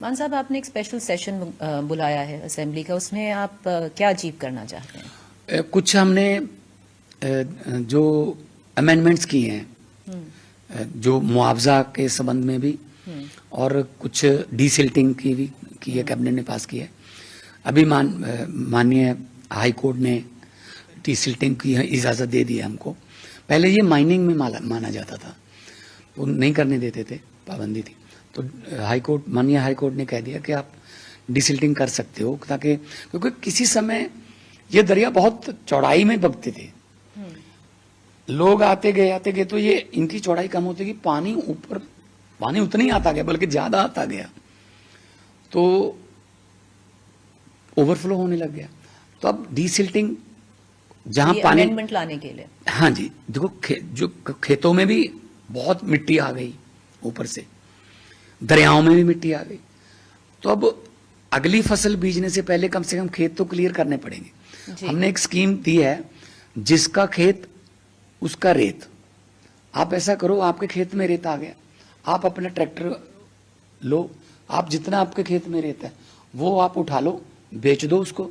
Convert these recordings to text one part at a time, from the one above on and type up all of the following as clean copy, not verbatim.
मान साहब, आपने एक स्पेशल सेशन बुलाया है असेंबली का, उसमें आप क्या अचीव करना चाहते हैं? कुछ हमने जो अमेंडमेंट्स किए हैं, जो मुआवजा के संबंध में भी और कुछ डीसिल्टिंग की भी की है, कैबिनेट ने पास किया है। अभी माननीय हाई कोर्ट ने डीसिल्टिंग की इजाज़त दे दी है हमको। पहले ये माइनिंग में माना जाता था, वो नहीं करने देते थे, पाबंदी थी। तो माननीय हाई कोर्ट ने कह दिया कि आप डिसिल्टिंग कर सकते हो, ताकि क्योंकि किसी समय ये दरिया बहुत चौड़ाई में बगते थे, लोग आते गए तो ये इनकी चौड़ाई कम होती गई, पानी उतना ही आता गया, बल्कि ज्यादा आता गया, तो ओवरफ्लो होने लग गया। तो अब डिसिल्टिंग जहां पानी अमेंडमेंट लाने के लिए, हाँ जी, देखो जो खेतों में भी बहुत मिट्टी आ गई, ऊपर से दरियाओं में भी मिट्टी आ गई, तो अब अगली फसल बीजने से पहले कम से कम खेत तो क्लियर करने पड़ेंगे। हमने एक स्कीम दी है, जिसका खेत उसका रेत। आप ऐसा करो, आपके खेत में रेत आ गया, आप अपना ट्रैक्टर लो, आप जितना आपके खेत में रेत है वो आप उठा लो, बेच दो उसको।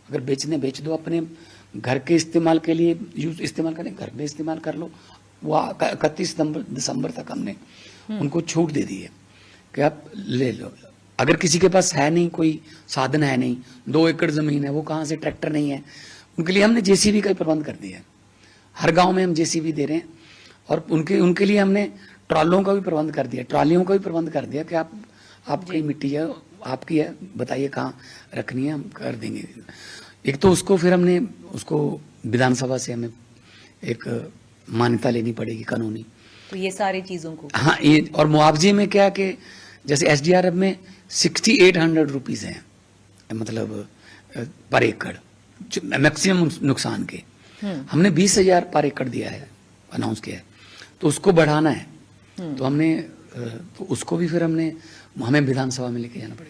अगर बेचने बेच दो, अपने घर के इस्तेमाल के लिए इस्तेमाल करें, घर में इस्तेमाल कर लो। वो 31 दिसंबर तक हमने उनको छूट दे दी है कि आप ले लो। अगर किसी के पास है नहीं, कोई साधन है नहीं, 2 एकड़ जमीन है, वो कहाँ से, ट्रैक्टर नहीं है, उनके लिए हमने जेसीबी का प्रबंध कर दिया है। हर गांव में हम जेसीबी दे रहे हैं, और उनके लिए हमने ट्रॉलों का भी प्रबंध कर दिया, ट्रॉलियों का भी प्रबंध कर दिया कि आपकी मिट्टी है, आपकी है, बताइए कहाँ रखनी है, हम कर देंगे। एक तो उसको फिर हमने उसको विधानसभा से हमें एक मान्यता लेनी पड़ेगी कानूनी, तो ये सारी चीजों को, हाँ, ये। और मुआवजे में क्या कि जैसे एसडीआरएफ में 6800 रुपीज है, मतलब पर एकड़ मैक्सिमम नुकसान के। हमने 20,000 पर एकड़ दिया है, अनाउंस किया है, तो उसको बढ़ाना है। तो हमने तो उसको भी फिर हमें विधानसभा में लेके जाना पड़ेगा।